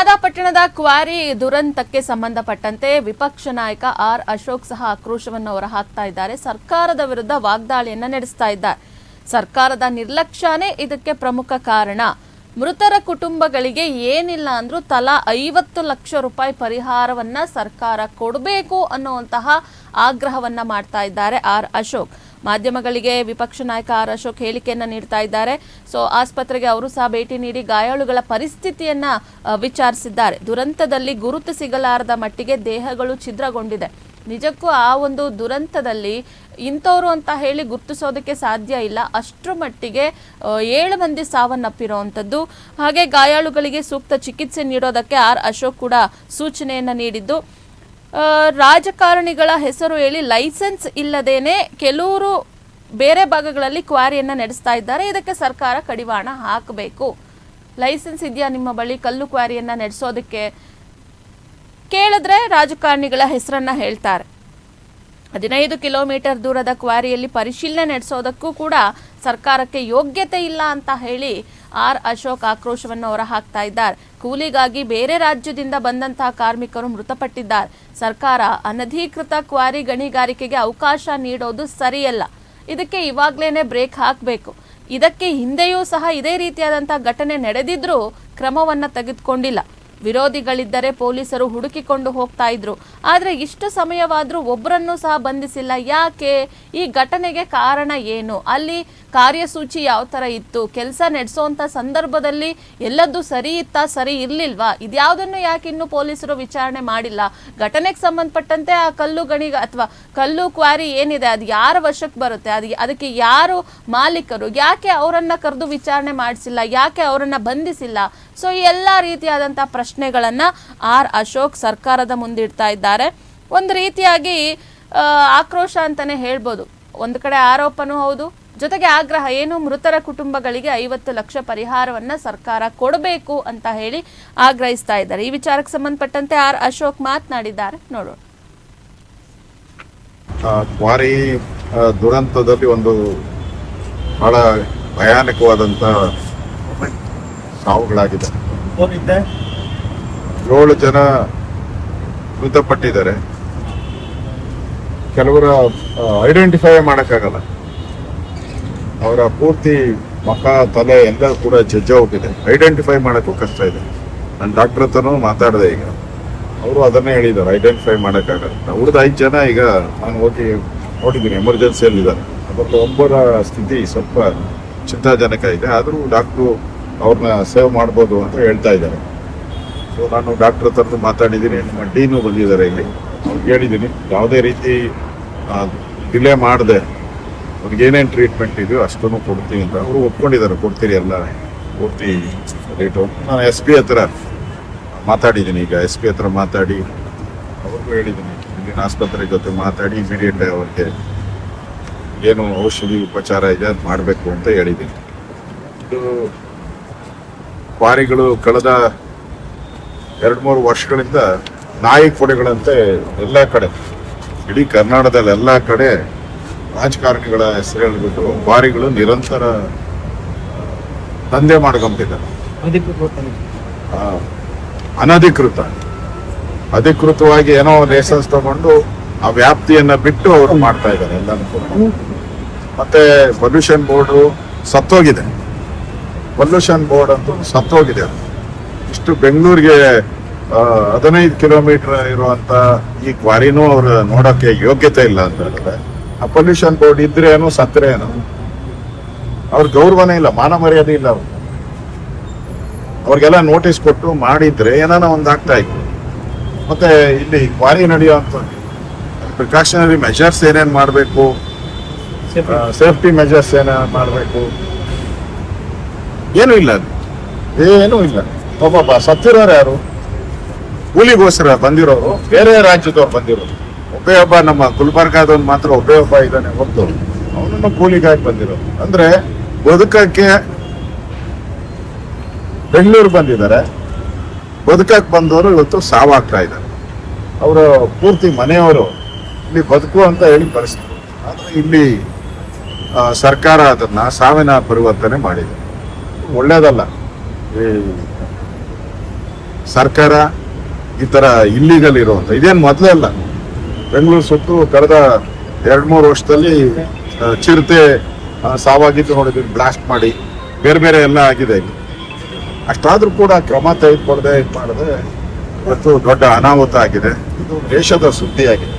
ಮಾದಾಪಟ್ಟಣದ quarry ದುರಂತಕ್ಕೆ ಸಂಬಂಧಪಟ್ಟಂತೆ ವಿಪಕ್ಷ ನಾಯಕ ಆರ್ ಅಶೋಕ್ ಸಹ ಆಕ್ರೋಶವನ್ನು ಹೊರಹಾಕ್ತಾ ಇದ್ದಾರೆ. ಸರ್ಕಾರದ ವಿರುದ್ಧ ವಾಗ್ದಾಳಿಯನ್ನ ನಡೆಸ್ತಾ ಇದ್ದಾರೆ. ಸರ್ಕಾರದ ನಿರ್ಲಕ್ಷ್ಯನೇ ಇದಕ್ಕೆ ಪ್ರಮುಖ ಕಾರಣ. ಮೃತರ ಕುಟುಂಬಗಳಿಗೆ ಏನಿಲ್ಲ ಅಂದ್ರೂ ತಲಾ 50 ಲಕ್ಷ ರೂಪಾಯಿ ಪರಿಹಾರವನ್ನ ಸರ್ಕಾರ ಕೊಡಬೇಕು ಅನ್ನುವಂತಹ ಆಗ್ರಹವನ್ನ ಮಾಡ್ತಾ ಇದ್ದಾರೆ ಆರ್ ಅಶೋಕ್. ಮಾಧ್ಯಮಗಳಿಗೆ ವಿಪಕ್ಷ ನಾಯಕ ಆರ್ ಅಶೋಕ್ ಹೇಳಿಕೆಯನ್ನ ನೀಡ್ತಾ ಇದ್ದಾರೆ. ಆಸ್ಪತ್ರೆಗೆ ಅವರು ಸಹ ಭೇಟಿ ನೀಡಿ ಗಾಯಾಳುಗಳ ಪರಿಸ್ಥಿತಿಯನ್ನ ವಿಚಾರಿಸಿದ್ದಾರೆ. ದುರಂತದಲ್ಲಿ ಗುರುತು ಸಿಗಲಾರದ ಮಟ್ಟಿಗೆ ದೇಹಗಳು ಛಿದ್ರಗೊಂಡಿದೆ. ನಿಜಕ್ಕೂ ಆ ಒಂದು ದುರಂತದಲ್ಲಿ ಇಂಥವ್ರು ಅಂತ ಹೇಳಿ ಗುರುತಿಸೋದಕ್ಕೆ ಸಾಧ್ಯ ಇಲ್ಲ. ಅಷ್ಟರ ಮಟ್ಟಿಗೆ 7 ಮಂದಿ ಸಾವನ್ನಪ್ಪಿರುವಂಥದ್ದು. ಹಾಗೆ ಗಾಯಾಳುಗಳಿಗೆ ಸೂಕ್ತ ಚಿಕಿತ್ಸೆ ನೀಡೋದಕ್ಕೆ ಆರ್ ಅಶೋಕ್ ಕೂಡ ಸೂಚನೆಯನ್ನ ನೀಡಿದ್ದು, ರಾಜಕಾರಣಿಗಳ ಹೆಸರು ಹೇಳಿ ಲೈಸೆನ್ಸ್ ಇಲ್ಲದೇನೆ ಕೆಲವರು ಬೇರೆ ಭಾಗಗಳಲ್ಲಿ ಕ್ವಾರಿಯನ್ನ ನಡೆಸ್ತಾ ಇದ್ದಾರೆ. ಇದಕ್ಕೆ ಸರ್ಕಾರ ಕಡಿವಾಣ ಹಾಕಬೇಕು. ಲೈಸೆನ್ಸ್ ಇದೆಯಾ ನಿಮ್ಮ ಬಳಿ ಕಲ್ಲು ಕ್ವಾರಿಯನ್ನ ನಡೆಸೋದಕ್ಕೆ ಕೇಳಿದ್ರೆ ರಾಜಕಾರಣಿಗಳ ಹೆಸರನ್ನ ಹೇಳ್ತಾರೆ. 15 ಕಿಲೋಮೀಟರ್ ದೂರದ ಕ್ವಾರಿಯಲ್ಲಿ ಪರಿಶೀಲನೆ ನಡೆಸೋದಕ್ಕೂ ಕೂಡ ಸರ್ಕಾರಕ್ಕೆ ಯೋಗ್ಯತೆ ಇಲ್ಲ ಅಂತ ಹೇಳಿ ಆರ್ ಅಶೋಕ್ ಆಕ್ರೋಶವನ್ನು ಹೊರಹಾಕ್ತಾ ಇದ್ದಾರೆ. ಕೂಲಿಗಾಗಿ ಬೇರೆ ರಾಜ್ಯದಿಂದ ಬಂದಂತಹ ಕಾರ್ಮಿಕರು ಮೃತಪಟ್ಟಿದ್ದಾರೆ. ಸರ್ಕಾರ ಅನಧಿಕೃತ ಕ್ವಾರಿ ಗಣಿಗಾರಿಕೆಗೆ ಅವಕಾಶ ನೀಡೋದು ಸರಿಯಲ್ಲ. ಇದಕ್ಕೆ ಇವಾಗ್ಲೇನೆ ಬ್ರೇಕ್ ಹಾಕಬೇಕು. ಇದಕ್ಕೆ ಹಿಂದೆಯೂ ಸಹ ಇದೇ ರೀತಿಯಾದಂತಹ ಘಟನೆ ನಡೆದಿದ್ರೂ ಕ್ರಮವನ್ನ ತೆಗೆದುಕೊಂಡಿಲ್ಲ. ವಿರೋಧಿಗಳಿದ್ದರೆ ಪೊಲೀಸರು ಹುಡುಕಿಕೊಂಡು ಹೋಗ್ತಾ ಇದ್ರು. ಆದರೆ ಇಷ್ಟು ಸಮಯವಾದ್ರೂ ಒಬ್ಬರನ್ನೂ ಸಹ ಬಂಧಿಸಿಲ್ಲ. ಯಾಕೆ? ಈ ಘಟನೆಗೆ ಕಾರಣ ಏನು? ಅಲ್ಲಿ ಕಾರ್ಯಸೂಚಿ ಯಾವ ತರ ಇತ್ತು? ಕೆಲಸ ನಡೆಸೋಂಥ ಸಂದರ್ಭದಲ್ಲಿ ಎಲ್ಲದೂ ಸರಿ ಇತ್ತಾ, ಸರಿ ಇರ್ಲಿಲ್ವಾ? ಇದ್ಯಾವುದನ್ನು ಯಾಕೆ ಇನ್ನು ಪೊಲೀಸರು ವಿಚಾರಣೆ ಮಾಡಿಲ್ಲ? ಘಟನೆಗೆ ಸಂಬಂಧಪಟ್ಟಂತೆ ಆ ಕಲ್ಲು ಗಣಿಗ ಅಥವಾ ಕಲ್ಲು ಕ್ವಾರಿ ಏನಿದೆ ಅದು ಯಾರ ವಶಕ್ಕೆ ಬರುತ್ತೆ? ಅದಕ್ಕೆ ಯಾರು ಮಾಲೀಕರು? ಯಾಕೆ ಅವರನ್ನ ಕರೆದು ವಿಚಾರಣೆ ಮಾಡಿಸಿಲ್ಲ? ಯಾಕೆ ಅವರನ್ನ ಬಂಧಿಸಿಲ್ಲ? ಸೊ ಈ ಎಲ್ಲ ರೀತಿಯಾದಂತಹ ಪ್ರಶ್ನೆಗಳನ್ನ ಆರ್ ಅಶೋಕ್ ಸರ್ಕಾರದ ಮುಂದಿಡ್ತಾ ಇದ್ದಾರೆ. ಒಂದು ರೀತಿಯಾಗಿ ಆಕ್ರೋಶ ಅಂತಾನೆ ಹೇಳ್ಬೋದು. ಒಂದು ಕಡೆ ಆರೋಪನೂ ಹೌದು, ಜೊತೆಗೆ ಆಗ್ರಹ ಏನು, ಮೃತರ ಕುಟುಂಬಗಳಿಗೆ 50 ಲಕ್ಷ ಪರಿಹಾರವನ್ನ ಸರ್ಕಾರ ಕೊಡಬೇಕು ಅಂತ ಹೇಳಿ ಆಗ್ರಹಿಸ್ತಾ ಇದ್ದಾರೆ. ಈ ವಿಚಾರಕ್ಕೆ ಸಂಬಂಧಪಟ್ಟಂತೆ ಆರ್ ಅಶೋಕ್ ಮಾತನಾಡಿದ್ದಾರೆ, ನೋಡೋಣ. ಕ್ವಾರಿ ದುರಂತದಲ್ಲಿ ಒಂದು ಬಹಳ ಭಯಾನಕವಾದಂತ ಸಾವುಗಳಾಗಿದೆ. 7 ಜನ ಮೃತಪಟ್ಟಿದ್ದಾರೆ. ಕೆಲವರ ಐಡೆಂಟಿಫೈ ಮಾಡಕ್ಕಾಗಲ್ಲ. ಅವರ ಪೂರ್ತಿ ಮುಖ, ತಲೆ ಎಲ್ಲ ಕೂಡ ಜಜ್ಜ ಹೋಗಿದೆ. ಐಡೆಂಟಿಫೈ ಮಾಡಕ್ಕೂ ಕಷ್ಟ ಇದೆ. ನಾನು ಡಾಕ್ಟರ್ ಹತ್ರನೂ ಮಾತಾಡಿದೆ. ಈಗ ಅವರು ಅದನ್ನೇ ಹೇಳಿದ್ದಾರೆ, ಐಡೆಂಟಿಫೈ ಮಾಡಕ್ಕಾಗಲ್ಲ. ಉಳಿದ 5 ಜನ ಈಗ ನಾನು ಹೋಗಿ ನೋಡಿದ್ದೀನಿ, ಎಮರ್ಜೆನ್ಸಿಯಲ್ಲಿ ಇದ್ದಾರೆ. ಅದರಲ್ಲಿ 9ರ ಸ್ಥಿತಿ ಸ್ವಲ್ಪ ಚಿಂತಾಜನಕ ಇದೆ. ಆದರೂ ಡಾಕ್ಟ್ರು ಅವ್ರನ್ನ ಸೇವ್ ಮಾಡ್ಬೋದು ಅಂತ ಹೇಳ್ತಾ ಇದ್ದಾರೆ. ಸೊ ನಾನು ಡಾಕ್ಟರ್ ಹತ್ರ ಮಾತಾಡಿದ್ದೀನಿ. ನಮ್ಮ ಡೀನು ಬಂದಿದ್ದಾರೆ ಇಲ್ಲಿ. ಅವ್ರಿಗೆ ಹೇಳಿದ್ದೀನಿ ಯಾವುದೇ ರೀತಿ ಡಿಲೇ ಮಾಡದೆ ಅವ್ರಿಗೆ ಏನೇನು ಟ್ರೀಟ್ಮೆಂಟ್ ಇದೆಯೋ ಅಷ್ಟನ್ನು ಕೊಡ್ತೀನಿ ಅಂತ. ಅವರು ಒಪ್ಕೊಂಡಿದ್ದಾರೆ, ಕೊಡ್ತೀರಿ ಎಲ್ಲ ಪೂರ್ತಿ ರೇಟು. ನಾನು SP ಹತ್ರ ಮಾತಾಡಿದ್ದೀನಿ. ಈಗ SP ಹತ್ರ ಮಾತಾಡಿ ಅವ್ರಿಗೂ ಹೇಳಿದ್ದೀನಿ, ಇಲ್ಲಿನ ಆಸ್ಪತ್ರೆ ಜೊತೆ ಮಾತಾಡಿ ಇಮಿಡಿಯೇಟ್ ಅವ್ರಿಗೆ ಏನು ಔಷಧಿ ಉಪಚಾರ ಇದೆ ಅದು ಮಾಡಬೇಕು ಅಂತ ಹೇಳಿದ್ದೀನಿ. ಇದು ಕ್ವಾರಿಗಳು ಕಳೆದ 2-3 ವರ್ಷಗಳಿಂದ ನಾಯಿ ಕೊಡೆಗಳಂತೆ ಎಲ್ಲ ಕಡೆ, ಇಡೀ ಕರ್ನಾಟಕದಲ್ಲಿ ಎಲ್ಲ ಕಡೆ ರಾಜಕಾರಣಿಗಳ ಹೆಸರು ಹೇಳ್ಬಿಟ್ಟು ಕ್ವಾರಿಗಳು ನಿರಂತರ ದಂಧೆ ಮಾಡ್ಕೊಂಬಿಟ್ಟಿದ್ದಾರೆ. ಅಧಿಕೃತವಾಗಿ ಏನೋ ಲೈಸೆನ್ಸ್ ತಗೊಂಡು ಆ ವ್ಯಾಪ್ತಿಯನ್ನ ಬಿಟ್ಟು ಅವರು ಮಾಡ್ತಾ ಇದ್ದಾರೆ ಎಲ್ಲಾನು ಕೂಡ. ಮತ್ತೆ ಪೊಲ್ಯೂಷನ್ ಬೋರ್ಡ್ ಸತ್ತೋಗಿದೆ. ಪೊಲ್ಯೂಷನ್ ಬೋರ್ಡ್ ಅಂತೂ ಸತ್ತೋಗಿದೆ. ಇಷ್ಟು ಬೆಂಗಳೂರಿಗೆ 15 ಕಿಲೋಮೀಟರ್ ಇರುವಂತ ಈ ಕ್ವಾರಿನೂ ಅವ್ರ ನೋಡಕ್ಕೆ ಯೋಗ್ಯತೆ ಇಲ್ಲ ಅಂತ ಹೇಳಿದ್ರೆ, ಆ ಪೊಲ್ಯೂಷನ್ ಬೋರ್ಡ್ ಇದ್ರೆ ಏನೋ ಸತ್ತರೆ ಏನೋ, ಅವ್ರ ಗೌರವನೇ ಇಲ್ಲ, ಮಾನ ಮರ್ಯಾದೆ ಇಲ್ಲ. ಅವ್ರಿಗೆಲ್ಲ ನೋಟಿಸ್ ಕೊಟ್ಟು ಮಾಡಿದ್ರೆ ಏನಾನ ಒಂದಾಗ್ತಾ ಇತ್ತು. ಮತ್ತೆ ಇಲ್ಲಿ ಕ್ವಾರಿ ನಡೆಯುವಂತ ಪ್ರಿಕಾಷನರಿ ಮೆಜರ್ಸ್ ಏನೇನ್ ಮಾಡಬೇಕು, ಸೇಫ್ಟಿ ಮೆಜರ್ಸ್ ಏನೇನ್ ಮಾಡಬೇಕು, ಏನೂ ಇಲ್ಲ. ಏನೂ ಇಲ್ಲ. ಒಬ್ಬ ಸತ್ತಿರೋರು ಯಾರು? ಕೂಲಿಗೋಸ್ಕರ ಬಂದಿರೋರು, ಬೇರೆ ರಾಜ್ಯದವ್ರು ಬಂದಿರೋರು. ಒಬ್ಬ ನಮ್ಮ ಗುಲ್ಬರ್ಗಾದವ್ನು ಮಾತ್ರ ಒಬ್ಬ ಇದ್ದಾನೆ ಹೊತ್ತು, ಅವನನ್ನು ಕೂಲಿಗಾಗಿ ಬಂದಿರೋರು. ಅಂದ್ರೆ ಬದುಕಕ್ಕೆ ಬೆಂಗಳೂರು ಬಂದಿದ್ದಾರೆ. ಬದುಕಕ್ಕೆ ಬಂದವರು ಇವತ್ತು ಸಾವಾಗ್ತಾ ಇದ್ದಾರೆ. ಅವರು ಪೂರ್ತಿ ಮನೆಯವರು ಇಲ್ಲಿ ಬದುಕು ಅಂತ ಹೇಳಿ ಕಳಿಸಿದ್ರು. ಆದ್ರೆ ಇಲ್ಲಿ ಸರ್ಕಾರ ಅದನ್ನ ಸಾವಿನ ಪರಿವರ್ತನೆ ಮಾಡಿದೆ. ಒಳ್ಳೇದಲ್ಲ. ಈ ಸರ್ಕಾರ ಈ ತರ ಇಲ್ಲಿಗಲ್ ಇರುವಂತ ಇದೇನು ಮೊದಲೇ ಅಲ್ಲ. ಬೆಂಗಳೂರು ಸುತ್ತು ಕಳೆದ 2-3 ವರ್ಷದಲ್ಲಿ ಚಿರತೆ ಸಾವಾಗಿದ್ದು ನೋಡಿದ್ವಿ, ಬ್ಲಾಸ್ಟ್ ಮಾಡಿ ಬೇರೆ ಬೇರೆ ಎಲ್ಲ ಆಗಿದೆ. ಅಷ್ಟಾದ್ರೂ ಕೂಡ ಕ್ರಮ ತೆಗೆದುಕೊಳ್ಳದೆ ಇದು ಮಾಡದೆ ಇವತ್ತು ದೊಡ್ಡ ಅನಾಹುತ ಆಗಿದೆ. ಇದು ದೇಶದ ಸುದ್ದಿಯಾಗಿದೆ.